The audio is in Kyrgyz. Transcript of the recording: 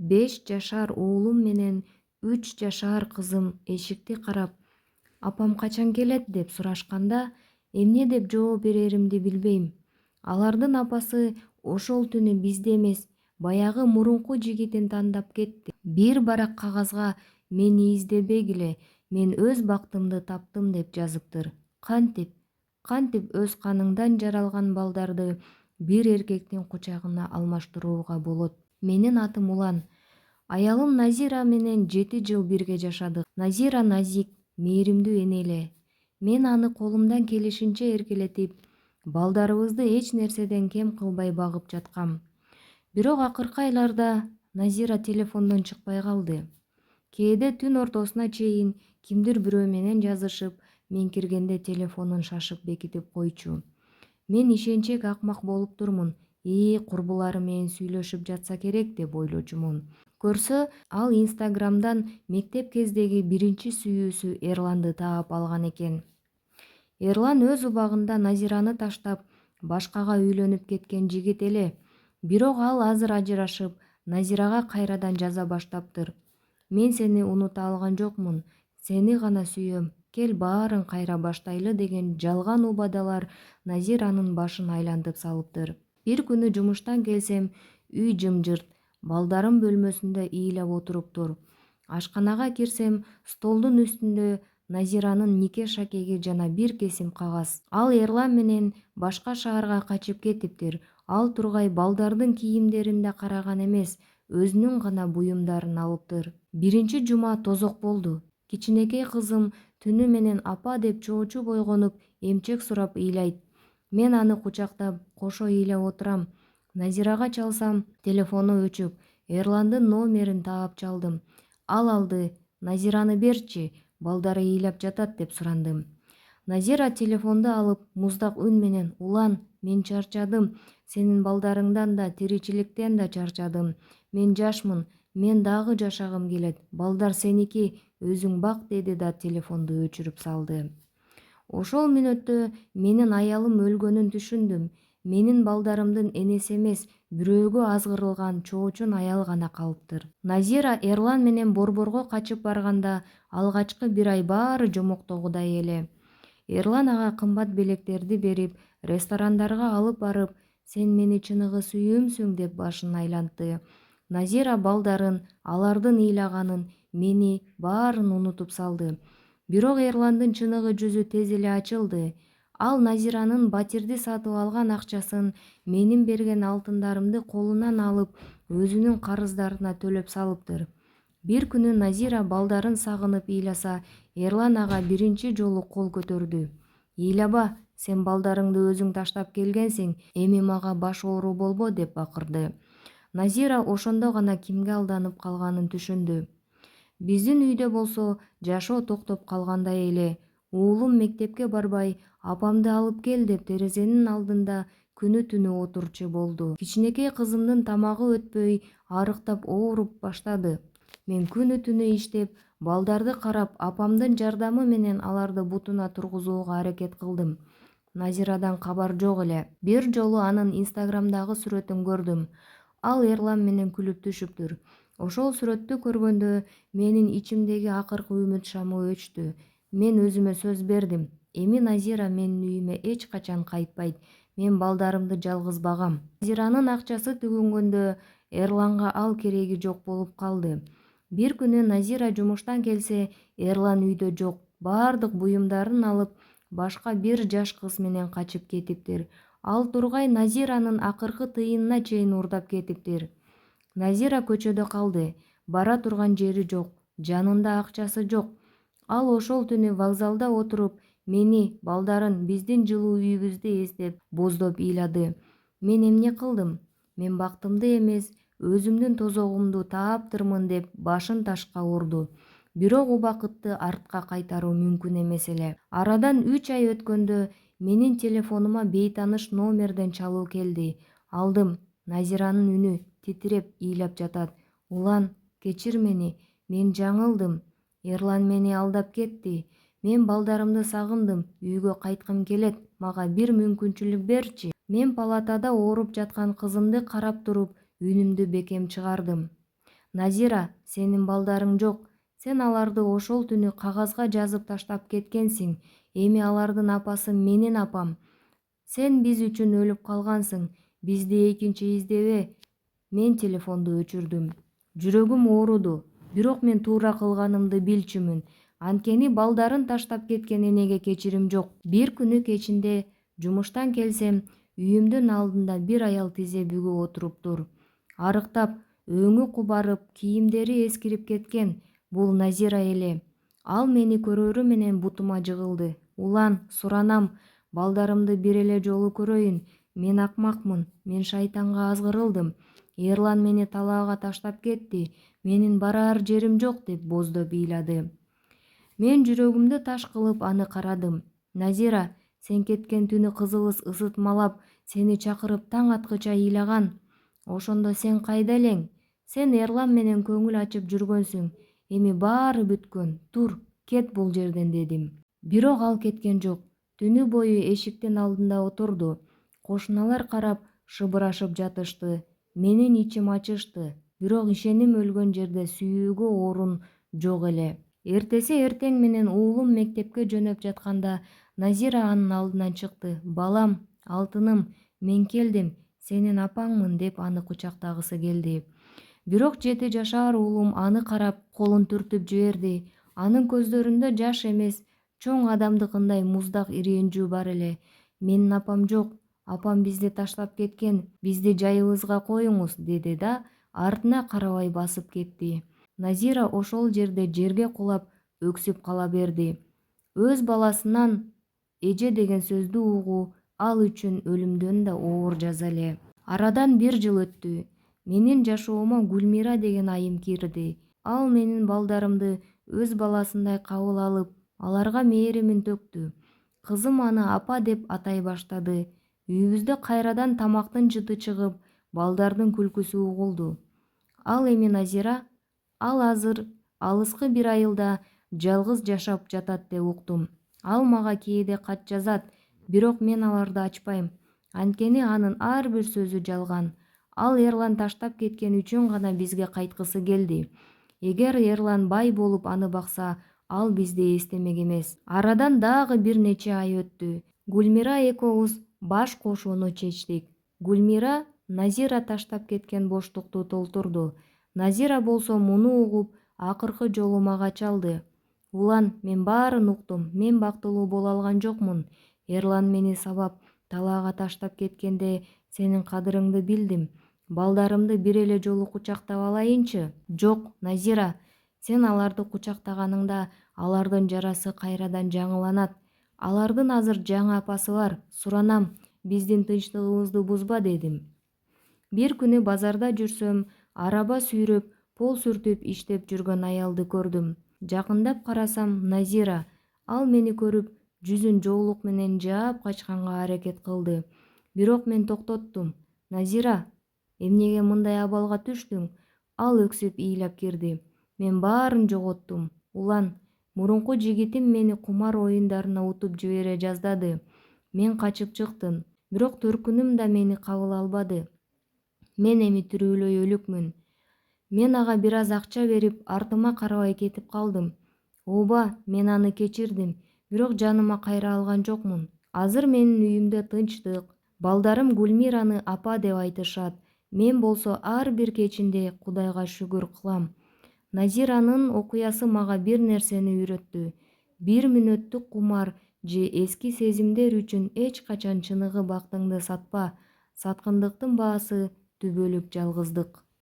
5 жашар уулум менен 3 жашар кызым эшикти карап, апам качан келет деп сурашканда, эмне деп жооп береримди билбейм. Алардын апасы ошол түнү бизде эмес, баягы мурунку жигитин тандап кетти. Бир барак кагазга мени издебегиле, мен өз бактымды таптым деп жазыптыр. Кантип өз каныңдан жаралган балдарды бир эркектин кучагына алмаштырууга болот. Менин атым Улан. Аялым Назира менен 7 жыл бирге жашадык. Назира назик, мээримдүү эне эле. Мен аны колумдан келишинче эркелетип, балдарыбызды эч нерседен кем кылбай багып жаткам. Бирок акыркы айларда Назира телефондон чыкпай калды. Кээде түн ортосуна чейин кимдир бирөө менен жазышып, мен киргенде телефонун шашып бекитип койчу. Мен ишенчек акмак болуп турмун. Курбулары менен сүйлөшүп жатса керек деп ойлочумун. Көрсө, ал Инстаграмдан мектеп кездеги биринчи сүйүүсү Эрланды таап алган экен. Эрлан өз убагында Назираны таштап, башкага үйлөнүп кеткен жигит эле. Бирок ал азыр ажырашып, Назирага кайрадан жаза баштаптыр. Мен сени унута алган жокмун, сени гана сүйөм, кел баарын кайра баштайлы деген жалган убадалар Назиранын башын айлантып салыптыр. Бир күнү жумуштан келсем, үй жымжырт, балдарым бөлмөсүндө ыйлап отуруптур. Ашканага кирсем, столдун үстүндө Назиранын нике шакеги жана бир кесим кагаз. Ал Эрлан менен башка шаарга качып кетиптир. Ал тургай балдардын кийимдерин да караган эмес, өзүнүн гана буюмдарын алыптыр. Биринчи жума тозок болду. Кичинекей кызым түнү менен апа деп чоочуп ойгонуп, эмчек сурап ыйлайт. Мен аны кучактап, кошо ыйлап отурам. Назирага чалсам, телефону өчүп, Эрландын номерин таап чалдым. Ал алды, Назираны берчи, балдары ыйлап жатат деп сурандым. Назира телефонду алып, муздак үн менен, Улан, мен чарчадым, сенин балдарыңдан да, тиричиликтен да чарчадым. Мен жашмын, мен дагы жашагым келет, балдар сеники, өзүң бак, деди да телефонду өчүрүп салды. Ошол мүнөттө менин аялым өлгөнүн түшүндүм. Менин балдарымдын энеси эмес, бирөөгө азгырылган чоочун аял гана калыптыр. Назира Эрлан менен Борборго качып барганда, алгачкы бир ай баары жомоктогудай эле. Эрлан ага кымбат белектерди берип, ресторандарга алып барып, сен мени чыныгы сүйүүмсүң деп башын айлантты. Назира балдарын, алардын ыйлаганын, мени баарын унутуп салды. Бирок Эрландын чыныгы жүзү тез эле ачылды. Ал Назиранын батирди сатып алган акчасын, менин берген алтындарымды колунан алып, өзүнүн карыздарына төлөп салыптыр. Бир күнү Назира балдарын сагынып ыйласа, Эрлан ага биринчи жолу кол көтөрдү. Ыйлаба, сен балдарыңды өзүң таштап келгенсиң, эми мага баш оору болбо деп бакырды. Назира ошондо гана кимге алданып калганын түшүндү. Биздин үйдө болсо жашоо токтоп калгандай эле. Уулум мектепке барбай, апамды алып кел деп терезенин алдында күнү түнү отурчу болду. Кичинекей кызымдын тамагы өтпөй, арыктап ооруп баштады. Мен күнү түнү иштеп, балдарды карап, апамдын жардамы менен аларды бутуна тургузууга аракет кылдым. Назирадан кабар жок эле. Бир жолу анын Инстаграмдагы сүрөтүн көрдүм. Ал Эрлан менен күлүп түшүптүр. Ошол сүрөттү көргөндө менин ичимдеги акыркы үмүт шамы өчтү. Мен өзүмө сөз бердим. Эми Назира менин үйүмө эч качан кайтпайт. Мен балдарымды жалгыз багам. Назиранын акчасы түгөнгөндө Эрланга ал кереги жок болуп калды. Бир күнү Назира жумуштан келсе, Эрлан үйдө жок. Бардык буюмдарын алып, башка бир жаш кыз менен качып кетиптир. Ал тургай Назиранын акыркы тыйынына чейин урдап кетиптир. Назира көчөдө калды. Бара турган жери жок, жанында акчасы жок. Ал ошол түнү вокзалда отуруп, мени, балдарын, биздин жылуу үйүбүздү эстеп, боздоп ыйлады. Мен эмне кылдым? Мен бактымды эмес, өзүмдүн тозогумду тааптырмын деп башын ташка урду. Бирок убакытты артка кайтаруу мүмкүн эмес эле. Арадан 3 ай өткөндө менин телефонума бейтаныш номерден чалуу келди. Алдым. Назиранын үнү титиреп ыйлап жатат. Улан, кечир мени, мен жаңылдым. Эрлан мени алдап кетти. Мен балдарымды сагындым, үйгө кайткым келет, мага бир мүмкүнчүлүк берчи. Мен палатада ооруп жаткан кызымды карап туруп, үнүмдү бекем чыгардым. Назира, сенин балдарың жок. Сен аларды ошол түнү кагазга жазып таштап кеткенсиң. Эми алардын апасы менин апам. Сен биз үчүн өлүп калгансың. Бизди экинчи издебе. Мен телефонду өчүрдүм. Жүрөгүм ооруду. Бирок мен туура кылганымды билчүмүн. Анткени балдарын таштап кеткен энеге кечирим жок. Бир күнү кечинде жумуштан келсем, үйүмдүн алдында бир аял тизе бүгүп отуруптур. Арыктап, өңү кубарып, кийимдери эскирип кеткен. Бул Назира эле. Ал мени көрөрү менен бутума жыгылды. Улан, суранам, балдарымды бир эле жолу көрөйүн. Мен акмакмын, мен шайтанга азгырылдым. Эрлан мени талаага таштап кетти. Менин бараар жерим жок деп боздоп ыйлады. Мен жүрөгүмдү таш кылып аны карадым. Назира, сен кеткен түнү кызыбыз ысытмалап, сени чакырып таң аткыча ыйлаган. Ошондо сен кайда элең? Сен Эрлан менен көңүл ачып жүргөнсүң. Эми баары бүткөн. Тур, кет бул жерден дедим. Бирок ал кеткен жок. Түнү бою эшиктин алдында отурду. Кошуналар карап, шыбырашып жатышты. Менин ичим ачышты. Бирок ишеним өлгөн жерде сүйүүгө орун жок эле. Эртеси эртең менен уулум мектепке жөнөп жатканда Назира анын алдынан чыкты. Балам, алтыным, мен келдим, сенин апаңмын деп аны кучактагысы келди. Бирок 7 жашар уулум аны карап колун түртүп жиберди. Анын көздөрүндө жаш эмес, чоң адамдыкындай муздак ирэнжүү бар эле. Менин апам жок, апам бизди таштап кеткен, бизди жайыбызга коюңуз, деди да артына карабай басып кетти. Назира ошол жерге кулап өксүп кала берди. Өз баласынан эже деген сөздү угуу ал үчүн өлүмдөн да оор жаза эле. Арадан 1 жыл өттү. Менин жашоомо Гүлмира деген айым кирди. Ал менин балдарымды өз баласындай кабыл алып, аларга мээримин төктү. Кызым аны апа деп атай баштады. Үйүбүздө кайрадан тамактын жыты чыгып, балдардын күлкүсү угулду. Ал эми Назира, ал азыр алыскы бир айылда жалгыз жашап жатат деп уктум. Ал мага кээде кат жазат, бирок мен аларды ачпайм. Анткени анын ар бир сөзү жалган. Ал Эрлан таштап кеткен үчүн гана бизге кайткысы келди. Эгер Эрлан бай болуп аны бакса, ал бизди эстемек эмес. Арадан дагы бир нече ай өттү. Гүлмира экөөбүз баш кошууну чечтик. Гүлмира Назира таштап кеткен боштукту толтурду. Назира болсо муну угуп, акыркы жолу мага чалды. Улан, мен баарын уктум, мен бактылуу боло алган жокмун. Эрлан мени сабап, талаага таштап кеткенде сенин кадырыңды билдим. Балдарымды бир эле жолу кучактап алайынчы? Жок, Назира, сен аларды кучактаганыңда алардын жарасы кайрадан жаңыланат. Алардын азыр жаңы апасы бар. Суранам, биздин тынчтыгыбызды бузба, дедим. Бир күнү базарда жүрсөм, араба сүйрөп, пол сүртүп иштеп жүргөн аялды көрдүм. Жакындап карасам, Назира. Ал мени көрүп, жүзүн жоолук менен жаап качканга аракет кылды. Бирок мен токтоттум. Назира, эмнеге мындай абалга түштүң? Ал өксүп ыйлап кирди. Мен баарын жоготтум. Улан, мурунку жигитим мени кумар оюндарына утуп жибере жаздады. Мен качып чыктым. Бирок төркүнүм да мени кабыл албады. Мен эми тирүүлөй өлүкмүн. Мен ага бир аз акча берип, артыма карабай кетип калдым. Ооба, мен аны кечирдим, бирок жаныма кайра алган жокмун. Азыр менин үйүмдө тынчтык. Балдарым Гүлмираны апа деп айтышат. Мен болсо ар бир кечинде Кудайга шүгүр кылам. Назиранын окуясы мага бир нерсени үйрөттү. 1 мүнөттүк кумар же эски сезимдер үчүн эч качан чыныгы бактыңды сатпа. Саткындыктын баасы түбөлүк жалгыздык.